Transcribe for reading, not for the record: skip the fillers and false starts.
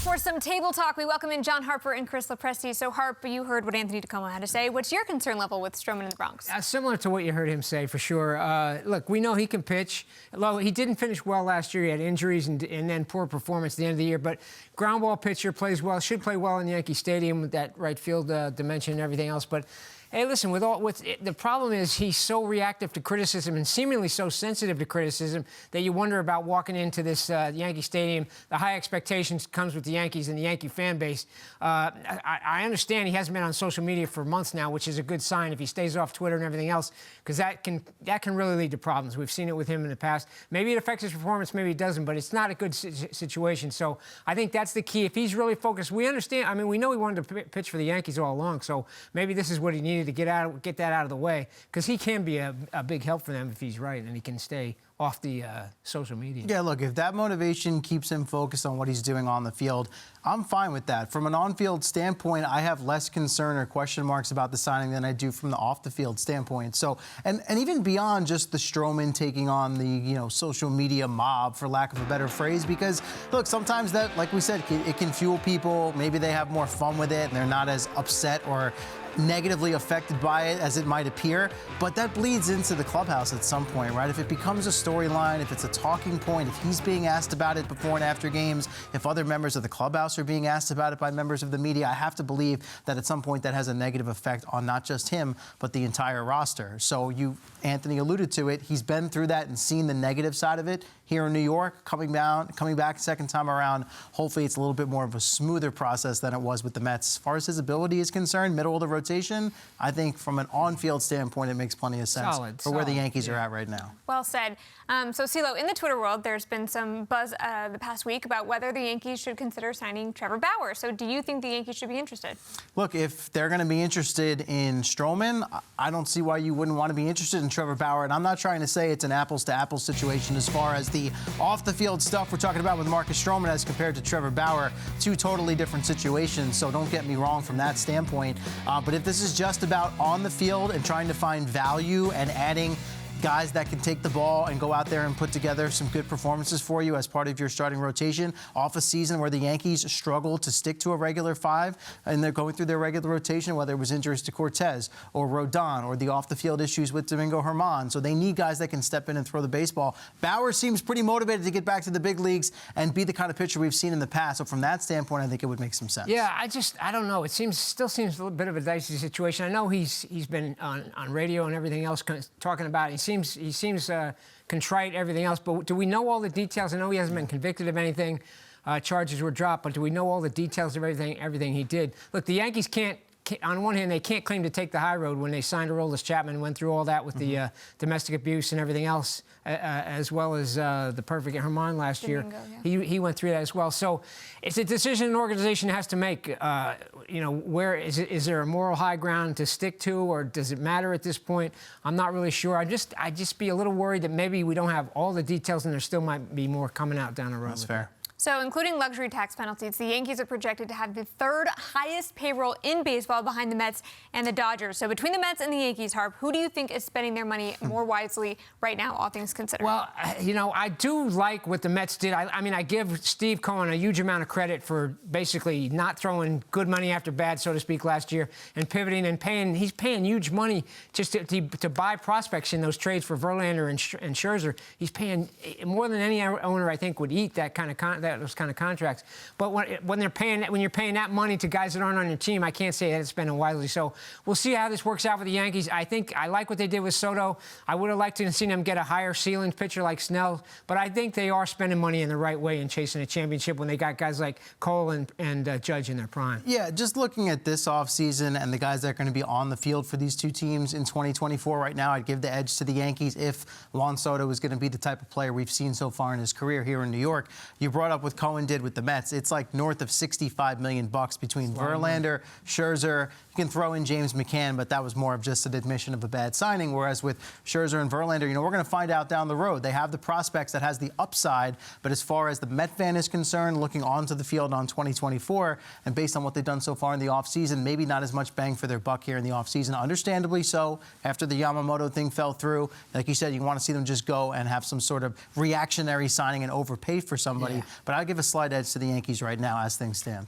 For some table talk, we welcome in John Harper and Chris Lopresti. So, Harp, you heard what Anthony Tacoma had to say. What's your concern level with Stroman in the Bronx? Similar to what you heard him say, for sure. Look, we know he can pitch. Although he didn't finish well last year. He had injuries and then poor performance at the end of the year. But ground ball pitcher, plays well, should play well in Yankee Stadium with that right field dimension and everything else. But hey, listen, the problem is he's so reactive to criticism and seemingly so sensitive to criticism that you wonder about walking into this Yankee Stadium. The high expectations comes with the Yankees and the Yankee fan base. I understand he hasn't been on social media for months now, which is a good sign if he stays off Twitter and everything else, because that can really lead to problems. We've seen it with him in the past. Maybe it affects his performance, maybe it doesn't, but it's not a good situation. So I think that's the key. If he's really focused, we understand. I mean, we know he wanted to pitch for the Yankees all along, so maybe this is what he needed to get that out of the way, because he can be a big help for them if he's right and he can stay off the social media. Yeah, look, if that motivation keeps him focused on what he's doing on the field, I'm fine with that. From an on-field standpoint, I have less concern or question marks about the signing than I do from the off-the-field standpoint. So, and even beyond just the Stroman taking on the, social media mob, for lack of a better phrase, because, look, sometimes that, like we said, it can fuel people. Maybe they have more fun with it and they're not as upset or negatively affected by it as it might appear, but that bleeds into the clubhouse at some point, right? If it becomes a storyline, if it's a talking point, if he's being asked about it before and after games, if other members of the clubhouse are being asked about it by members of the media, I have to believe that at some point that has a negative effect on not just him, but the entire roster. So Anthony alluded to it, he's been through that and seen the negative side of it here in New York, coming back second time around. Hopefully it's a little bit more of a smoother process than it was with the Mets. As far as his ability is concerned, middle of the rotation, I think from an on-field standpoint, it makes plenty of sense for where the Yankees are at right now. Well said. So, CeeLo, in the Twitter world, there's been some buzz the past week about whether the Yankees should consider signing Trevor Bauer. So do you think the Yankees should be interested? Look, if they're going to be interested in Stroman, I don't see why you wouldn't want to be interested in Trevor Bauer. And I'm not trying to say it's an apples-to-apples situation as far as the off-the-field stuff we're talking about with Marcus Stroman as compared to Trevor Bauer. Two totally different situations, so don't get me wrong from that standpoint. But if this is just about on the field and trying to find value and adding guys that can take the ball and go out there and put together some good performances for you as part of your starting rotation off a season where the Yankees struggled to stick to a regular five and they're going through their regular rotation, whether it was injuries to Cortez or Rodon or the off-the-field issues with Domingo Germán. So they need guys that can step in and throw the baseball. Bauer seems pretty motivated to get back to the big leagues and be the kind of pitcher we've seen in the past. So from that standpoint, I think it would make some sense. Yeah, I don't know. It still seems a little bit of a dicey situation. I know he's been on radio and everything else talking about it. He seems contrite, everything else. But do we know all the details? I know he hasn't been convicted of anything. Charges were dropped. But do we know all the details of everything he did? Look, the Yankees can't, on one hand, they can't claim to take the high road when they signed Aroldis Chapman and went through all that with the domestic abuse and everything else, as well as the perfect Germán last year. Yeah. He went through that as well. So it's a decision an organization has to make. Where is there a moral high ground to stick to, or does it matter at this point? I'm not really sure. I'd just be a little worried that maybe we don't have all the details and there still might be more coming out down the road. That's fair. So, including luxury tax penalties, the Yankees are projected to have the third highest payroll in baseball behind the Mets and the Dodgers. So, between the Mets and the Yankees, Harp, who do you think is spending their money more wisely right now, all things considered? Well, I do like what the Mets did. I give Steve Cohen a huge amount of credit for basically not throwing good money after bad, so to speak, last year, and pivoting and paying. He's paying huge money just to buy prospects in those trades for Verlander and Scherzer. He's paying more than any owner, I think, would eat that kind of those kind of contracts. But when you're paying that money to guys that aren't on your team, I can't say that it's spending wisely. So we'll see how this works out with the Yankees. I like what they did with Soto. I would have liked to have seen them get a higher ceiling pitcher like Snell, but I think they are spending money in the right way and chasing a championship when they got guys like Cole and Judge in their prime. Yeah, just looking at this offseason and the guys that are going to be on the field for these two teams in 2024 right now, I'd give the edge to the Yankees if Juan Soto is going to be the type of player we've seen so far in his career here in New York. You brought up with Cohen did with the Mets. It's like north of $65 million between Verlander, Scherzer. You can throw in James McCann, but that was more of just an admission of a bad signing. Whereas with Scherzer and Verlander, we're going to find out down the road. They have the prospects that has the upside, but as far as the Met fan is concerned, looking onto the field on 2024, and based on what they've done so far in the offseason, maybe not as much bang for their buck here in the offseason. Understandably so, after the Yamamoto thing fell through. Like you said, you want to see them just go and have some sort of reactionary signing and overpay for somebody. Yeah. but I give a slight edge to the Yankees right now as things stand.